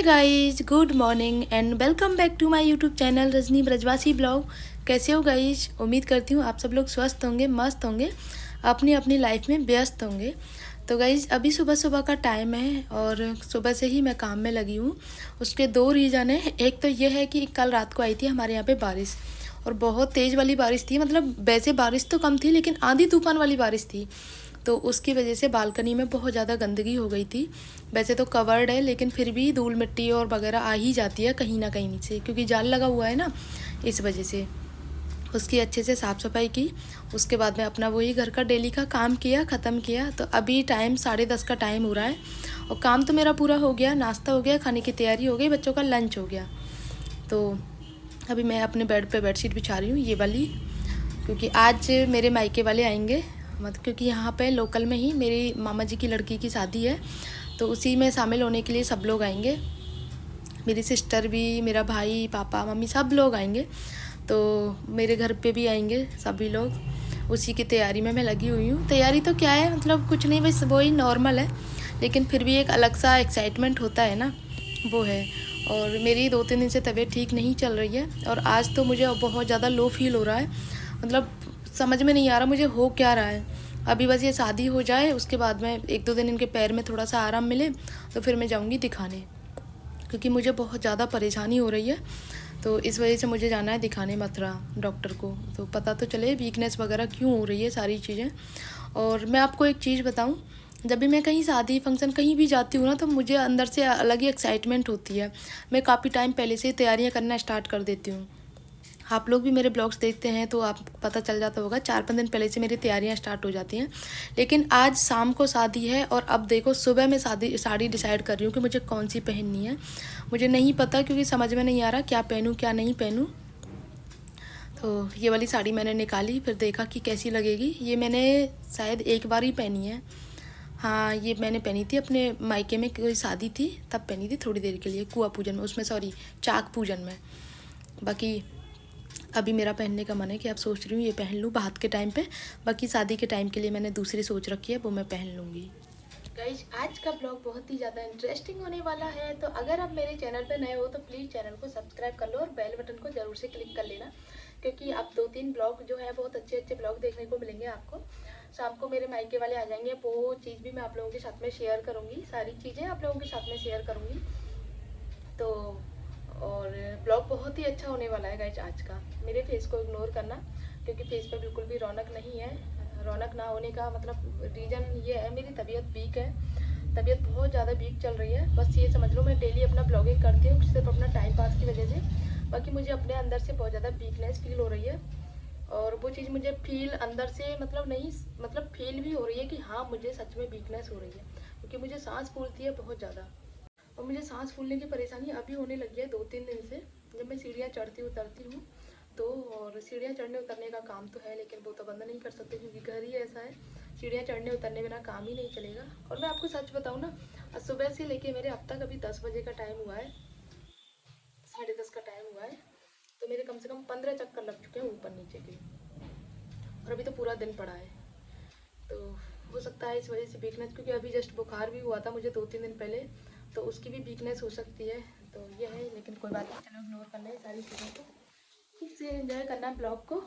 Guys, good morning and welcome back to my YouTube channel Rajni Brajwasi blog. कैसे हो guys? उम्मीद करती हूँ आप सब लोग स्वस्थ होंगे, मस्त होंगे, अपनी अपनी लाइफ में व्यस्त होंगे। तो गाइज अभी सुबह सुबह का टाइम है और सुबह से ही मैं काम में लगी हूँ। उसके दो रीज़न है। एक तो ये है कि कल रात को आई थी हमारे यहाँ पे बारिश और बहुत तेज़ वाली बारिश थी। मतलब वैसे बारिश तो कम थी लेकिन आंधी तूफान वाली बारिश थी, तो उसकी वजह से बालकनी में बहुत ज़्यादा गंदगी हो गई थी। वैसे तो कवर्ड है लेकिन फिर भी धूल मिट्टी और वगैरह आ ही जाती है कहीं ना कहीं नीचे, क्योंकि जाल लगा हुआ है ना, इस वजह से। उसकी अच्छे से साफ़ सफाई की। उसके बाद में अपना वही घर का डेली का काम किया, ख़त्म किया। तो अभी टाइम 10:30 का टाइम हो रहा है और काम तो मेरा पूरा हो गया। नाश्ता हो गया, खाने की तैयारी हो गई, बच्चों का लंच हो गया। तो अभी मैं अपने बेड पे बेडशीट बिछा रही हूँ, ये वाली, क्योंकि आज मेरे मायके वाले आएंगे। मतलब क्योंकि यहाँ पे लोकल में ही मेरी मामा जी की लड़की की शादी है, तो उसी में शामिल होने के लिए सब लोग आएंगे। मेरी सिस्टर भी, मेरा भाई, पापा, मम्मी, सब लोग आएंगे। तो मेरे घर पे भी आएंगे सभी लोग। उसी की तैयारी में मैं लगी हुई हूँ। तैयारी तो क्या है, मतलब कुछ नहीं, बस वही नॉर्मल है, लेकिन फिर भी एक अलग सा एक्साइटमेंट होता है ना, वो है। और मेरी 2-3 दिन से तबीयत ठीक नहीं चल रही है और आज तो मुझे बहुत ज़्यादा लो फील हो रहा है। मतलब समझ में नहीं आ रहा मुझे हो क्या रहा है। अभी बस ये शादी हो जाए, उसके बाद में 1-2 दिन इनके पैर में थोड़ा सा आराम मिले तो फिर मैं जाऊंगी दिखाने, क्योंकि मुझे बहुत ज़्यादा परेशानी हो रही है। तो इस वजह से मुझे जाना है दिखाने मथुरा डॉक्टर को, तो पता तो चले वीकनेस वगैरह क्यों हो रही है, सारी चीज़ें। और मैं आपको एक चीज़ बताऊं, जब भी मैं कहीं शादी फंक्शन कहीं भी जाती हूँ ना, तो मुझे अंदर से अलग ही एक्साइटमेंट होती है। मैं काफ़ी टाइम पहले से तैयारियाँ करना स्टार्ट कर देती हूँ। आप लोग भी मेरे ब्लॉग्स देखते हैं तो आप पता चल जाता होगा, 4-5 दिन पहले से मेरी तैयारियां स्टार्ट हो जाती हैं। लेकिन आज शाम को शादी है और अब देखो सुबह मैं साड़ी डिसाइड कर रही हूँ कि मुझे कौन सी पहननी है। मुझे नहीं पता, क्योंकि समझ में नहीं आ रहा क्या पहनूँ क्या नहीं पहनूँ। तो ये वाली साड़ी मैंने निकाली, फिर देखा कि कैसी लगेगी। ये मैंने शायद एक बार ही पहनी है। हाँ, ये मैंने पहनी थी अपने मायके में, कोई शादी थी तब पहनी थी, थोड़ी देर के लिए, कुआं पूजन में, उसमें सॉरी चाक पूजन में। बाकी अभी मेरा पहनने का मन है कि अब सोच रही हूँ ये पहन लूँ बात के टाइम पे। बाकी शादी के टाइम के लिए मैंने दूसरी सोच रखी है, वो मैं पहन लूँगी। गाइज आज का ब्लॉग बहुत ही ज़्यादा इंटरेस्टिंग होने वाला है। तो अगर आप मेरे चैनल पे नए हो तो प्लीज़ चैनल को सब्सक्राइब कर लो और बेल बटन को ज़रूर से क्लिक कर लेना, क्योंकि अब 2-3 ब्लॉग जो है बहुत अच्छे अच्छे ब्लॉग देखने को मिलेंगे आपको। शाम को मेरे मायके वाले आ जाएंगे, वो चीज़ भी मैं आप लोगों के साथ में शेयर करूँगी, सारी चीज़ें आप लोगों के साथ में शेयर करूँगी। तो और ब्लॉग बहुत ही अच्छा होने वाला है गाइज आज का। मेरे फेस को इग्नोर करना, क्योंकि फेस पे बिल्कुल भी रौनक नहीं है। रौनक ना होने का मतलब रीज़न ये है, मेरी तबीयत वीक है, तबीयत बहुत ज़्यादा वीक चल रही है। बस ये समझ लो मैं डेली अपना ब्लॉगिंग करती हूँ सिर्फ अपना टाइम पास की वजह से। बाकी मुझे अपने अंदर से बहुत ज़्यादा वीकनेस फील हो रही है, और वो चीज़ मुझे फील अंदर से मतलब नहीं, मतलब फील भी हो रही है कि हाँ मुझे सच में वीकनेस हो रही है, क्योंकि मुझे सांस फूलती है बहुत ज़्यादा। और मुझे सांस फूलने की परेशानी अभी होने लगी है 2-3 दिन से, जब मैं सीढ़ियाँ चढ़ती उतरती हूँ तो। और सीढ़ियाँ चढ़ने उतरने का काम तो है, लेकिन वो तो बंद नहीं कर सकते क्योंकि घर ही ऐसा है, सीढ़ियाँ चढ़ने उतरने बिना काम ही नहीं चलेगा। और मैं आपको सच बताऊँ ना, सुबह से लेके मेरे अब तक अभी 10 बजे का टाइम हुआ है, 10:30 का टाइम हुआ है, तो मेरे कम से कम 15 चक्कर लग चुके हैं ऊपर नीचे के, और अभी तो पूरा दिन पड़ा है। तो हो सकता है इस वजह से वीकनेस, क्योंकि अभी जस्ट बुखार भी हुआ था मुझे 2-3 दिन पहले, तो उसकी भी वीकनेस हो सकती है। तो ये है, लेकिन कोई बात नहीं, चलो इग्नोर करना है सारी चीज़ों को, ठीक से एंजॉय करना है ब्लॉग को।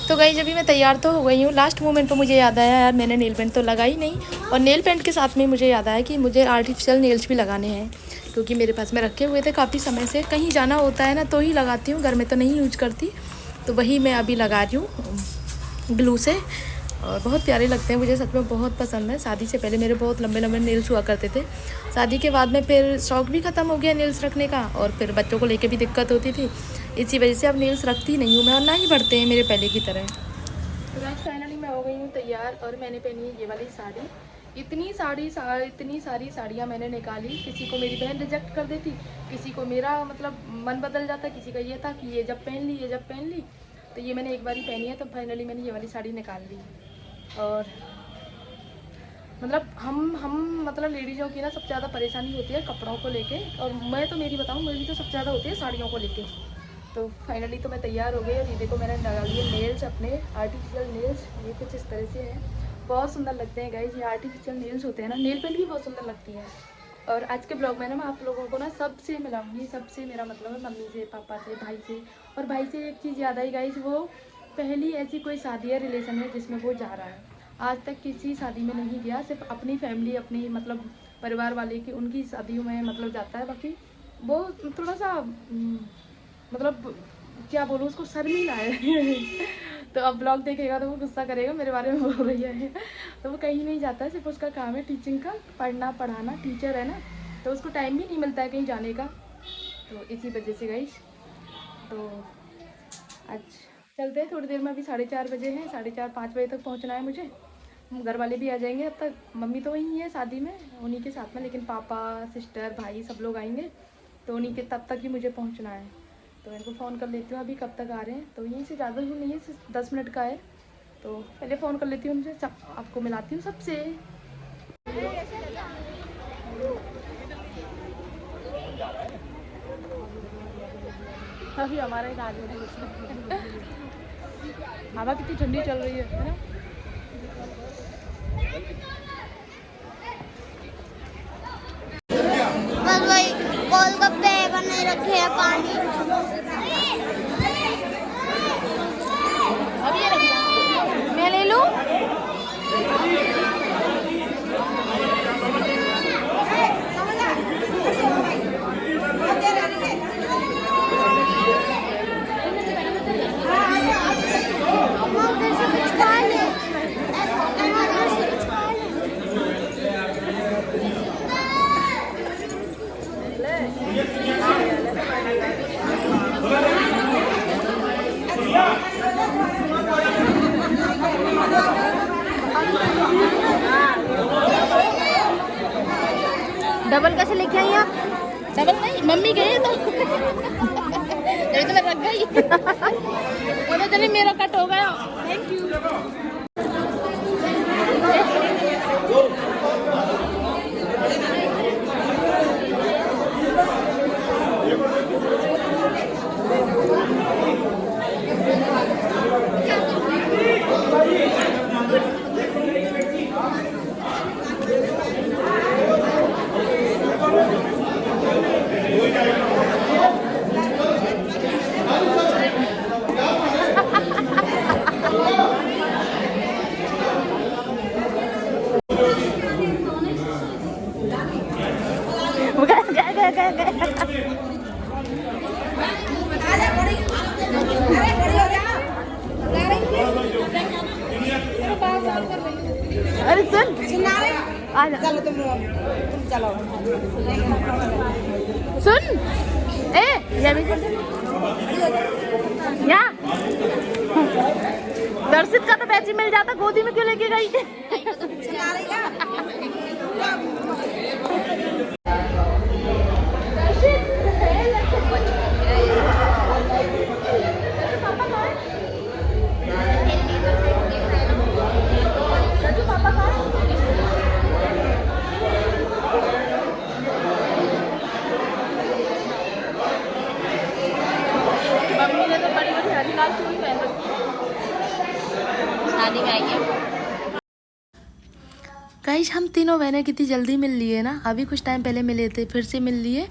तो गाइस अभी मैं तैयार तो हो गई हूँ। लास्ट मोमेंट पे मुझे याद आया, यार मैंने नेल पेंट तो लगा ही नहीं, और नेल पेंट के साथ में मुझे याद आया कि मुझे आर्टिफिशियल नेल्स भी लगाने हैं, क्योंकि मेरे पास में रखे हुए थे काफ़ी समय से। कहीं जाना होता है ना तो ही लगाती हूँ, घर में तो नहीं यूज करती। तो वही मैं अभी लगा रही हूँ ग्लू से, और बहुत प्यारे लगते हैं, मुझे सच में बहुत पसंद है। शादी से पहले मेरे बहुत लंबे लंबे नेल्स हुआ करते थे, शादी के बाद में फिर शौक भी ख़त्म हो गया नेल्स रखने का, और फिर बच्चों को लेके भी दिक्कत होती थी, इसी वजह से अब नेल्स रखती नहीं हूँ मैं, और ना ही बढ़ते हैं मेरे पहले की तरह। तो गाइस फाइनली मैं हो गई हूँ तैयार और मैंने पहनी है ये वाली साड़ी। इतनी सारी साड़ियाँ मैंने निकाली, किसी को मेरी बहन रिजेक्ट कर देती, किसी को मेरा मतलब मन बदल जाता, किसी का ये था कि ये जब पहन ली। तो ये मैंने एक बार ही पहनी है, तो फाइनली मैंने ये वाली साड़ी निकाल ली। और मतलब हम मतलब लेडीज़ों की ना सबसे ज़्यादा परेशानी होती है कपड़ों को लेके, और मैं तो मेरी बताऊँ, मेरी तो सबसे ज़्यादा होती है साड़ियों को लेके। तो फाइनली तो मैं तैयार हो गई और ये देखो मैंने लगा लिए नेल्स, अपने आर्टिफिशियल नेल्स। ये कुछ इस तरह से हैं, बहुत सुंदर लगते हैं गाइज। ये आर्टिफिशियल नेल्स होते हैं ना, नेल पेंट भी बहुत सुंदर लगती है। और आज के ब्लॉग में ना मैं आप लोगों को ना सबसे मिलाऊंगी, सबसे मेरा मतलब है मम्मी से, पापा से, भाई से। और भाई से एक चीज़ याद आई गाइज, वो पहली ऐसी कोई शादी या रिलेशन है जिसमें वो जा रहा है। आज तक किसी शादी में नहीं गया, सिर्फ अपनी फैमिली, अपनी मतलब परिवार वाले की उनकी शादियों में मतलब जाता है। बाकी वो थोड़ा सा मतलब क्या बोलूँ उसको, शर्मीला है। तो अब ब्लॉग देखेगा तो वो गुस्सा करेगा, मेरे बारे में बोल रही है। तो वो कहीं नहीं जाता है, सिर्फ उसका काम है टीचिंग का, पढ़ना पढ़ाना, टीचर है ना, तो उसको टाइम भी नहीं मिलता है कहीं जाने का। तो इसी वजह से गई। तो आज चलते हैं थोड़ी देर में, अभी 4:30 बजे हैं, 4:30-5 बजे तक पहुंचना है मुझे। घर वाले भी आ जाएंगे, अब तक मम्मी तो वहीं है शादी में उन्हीं के साथ में, लेकिन पापा, सिस्टर, भाई सब लोग आएंगे, तो उन्हीं के तब तक ही मुझे पहुंचना है। तो इनको फ़ोन कर लेती हूँ अभी कब तक आ रहे हैं। तो यहीं से ज़्यादा दूर नहीं है, सिर्फ 10 मिनट का है। तो पहले फ़ोन कर लेती हूँ उनसे, सब आपको मिलाती हूँ सबसे। अभी हमारे गाड़ी में हवा कितनी ठंडी चल रही है ना। बस वही गोलगप्पे बने रखे हैं, पानी। अब ये रखना, मैं ले लूँ। डबल कैसे लेके आई आप? डबल नहीं, मम्मी गई तो तो मैं रख गई। पता चले मेरा कट हो गया। Thank you. अरे सुन, आ जा। चलो तुम चलो। सुन, या दर्शित का तो पैसे मिल जाता, गोदी में क्यों लेके गई? मम्मी ने तो बड़ी बड़ी हरी लाल चूड़ी पहन रखी है, शादी में आई है। गाइस हम तीनों बहनें कितनी जल्दी मिल लिए ना, अभी कुछ टाइम पहले मिले थे, फिर से मिल लिए।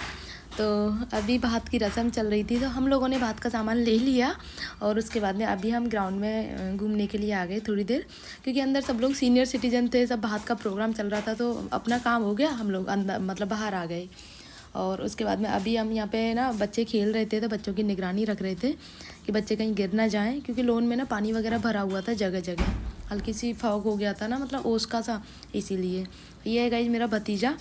तो अभी भात की रस्म चल रही थी, तो हम लोगों ने भात का सामान ले लिया और उसके बाद में अभी हम ग्राउंड में घूमने के लिए आ गए थोड़ी देर, क्योंकि अंदर सब लोग सीनियर सिटीजन थे, सब भात का प्रोग्राम चल रहा था, तो अपना काम हो गया, हम लोग अंदर मतलब बाहर आ गए। और उसके बाद में अभी हम यहाँ पे ना बच्चे खेल रहे थे, तो बच्चों की निगरानी रख रहे थे कि बच्चे कहीं गिर ना जाएं, क्योंकि लोन में ना पानी वगैरह भरा हुआ था जगह जगह, हल्की सी फॉग हो गया था ना, मतलब ओस का सा, इसीलिए। ये है गाइस मेरा भतीजा,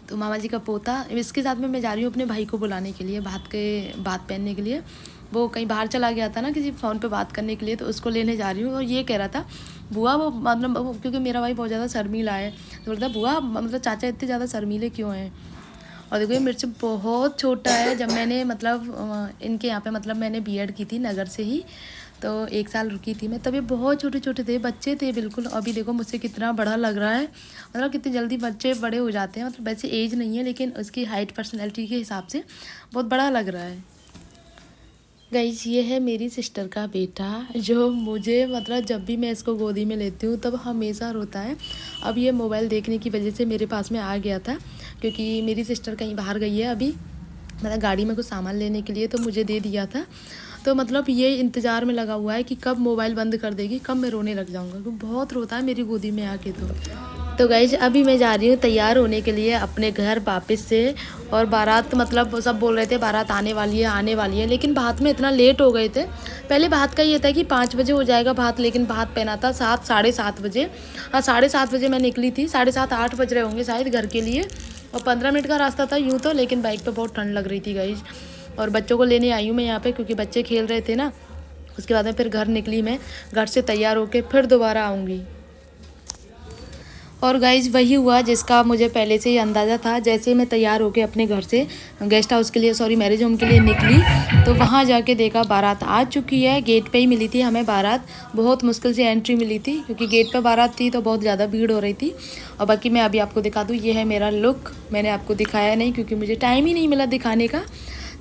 तो मामा जी का पोता। इसके साथ में मैं जा रही हूँ अपने भाई को बुलाने के लिए, भात पहनने के लिए। वो कहीं बाहर चला गया था ना किसी फ़ोन पे बात करने के लिए, तो उसको लेने जा रही हूँ। और ये कह रहा था बुआ वो मतलब क्योंकि मेरा भाई बहुत ज़्यादा शर्मीला है, तो बोलता बुआ मतलब चाचा इतने ज़्यादा शर्मीले क्यों हैं। और देखो ये मेरे से बहुत छोटा है। जब मैंने मतलब इनके यहाँ पे मतलब मैंने बीएड की थी नगर से ही, तो 1 साल रुकी थी मैं, तब ये बहुत छोटे छोटे थे, बच्चे थे बिल्कुल। अभी देखो मुझसे कितना बड़ा लग रहा है, मतलब कितनी जल्दी बच्चे बड़े हो जाते हैं। मतलब वैसे एज नहीं है, लेकिन उसकी हाइट पर्सनैलिटी के हिसाब से बहुत बड़ा लग रहा है। गाइस ये है मेरी सिस्टर का बेटा, जो मुझे मतलब जब भी मैं इसको गोदी में लेती हूँ तब हमेशा रोता है। अब ये मोबाइल देखने की वजह से मेरे पास में आ गया था, क्योंकि मेरी सिस्टर कहीं बाहर गई है अभी, मतलब गाड़ी में कुछ सामान लेने के लिए, तो मुझे दे दिया था। तो मतलब ये इंतज़ार में लगा हुआ है कि कब मोबाइल बंद कर देगी, कब मैं रोने लग जाऊँगा, क्योंकि बहुत रोता है मेरी गोदी में आके। तो गाइज अभी मैं जा रही हूँ तैयार होने के लिए अपने घर वापस से। और बारात मतलब सब बोल रहे थे बारात आने वाली है, लेकिन बात में इतना लेट हो गए थे। पहले बात का ये था कि 5 बजे हो जाएगा बात, लेकिन बात पहना था 7 साढ़े 7 बजे। हाँ 7:30 बजे मैं निकली थी, 7:30 8 बज रहे होंगे शायद घर के लिए। और 15 मिनट का रास्ता था यूँ तो, लेकिन बाइक पर बहुत ठंड लग रही थी गाइज। और बच्चों को लेने आई हूँ मैं यहाँ पे, क्योंकि बच्चे खेल रहे थे ना। उसके बाद में फिर घर निकली मैं, घर से तैयार होके फिर दोबारा आऊँगी। और गाइज वही हुआ जिसका मुझे पहले से ही अंदाज़ा था। जैसे मैं तैयार होके अपने घर से गेस्ट हाउस के लिए मैरिज होम के लिए निकली, तो वहाँ जाके देखा बारात आ चुकी है। गेट पे ही मिली थी हमें बारात, बहुत मुश्किल से एंट्री मिली थी, क्योंकि गेट पे बारात थी तो बहुत ज़्यादा भीड़ हो रही थी। और बाकी मैं अभी आपको दिखा दूँ, ये है मेरा लुक। मैंने आपको दिखाया नहीं क्योंकि मुझे टाइम ही नहीं मिला दिखाने का।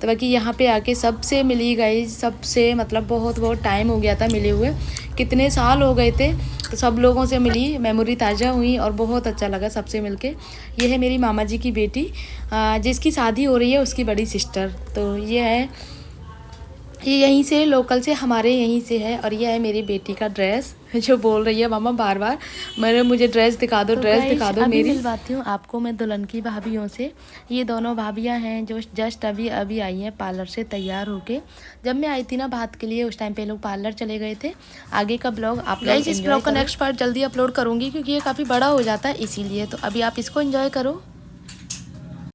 तो बाकी यहाँ पे आके सबसे मिली गाइज, सबसे मतलब बहुत टाइम हो गया था मिले हुए, कितने साल हो गए थे। तो सब लोगों से मिली, मेमोरी ताज़ा हुई और बहुत अच्छा लगा सबसे मिलके। ये है मेरी मामा जी की बेटी, जिसकी शादी हो रही है, उसकी बड़ी सिस्टर। तो ये है, ये यहीं से लोकल से हमारे यहीं से है। और ये है मेरी बेटी का ड्रेस, जो बोल रही है मामा बार बार मुझे ड्रेस दिखा दो, ड्रेस दिखा दो मेरी। मिलवाती हूँ आपको मैं दुल्हन की भाभियों से। ये दोनों भाभियाँ हैं जो जस्ट अभी आई हैं पार्लर से तैयार होके। जब मैं आई थी ना बात के लिए, उस टाइम पे लोग पार्लर चले गए थे। आगे का ब्लॉग आप लोग इस ब्लॉग का नेक्स्ट पार्ट जल्दी अपलोड करूँगी, क्योंकि ये काफ़ी बड़ा हो जाता है इसीलिए। तो अभी आप इसको एंजॉय करो।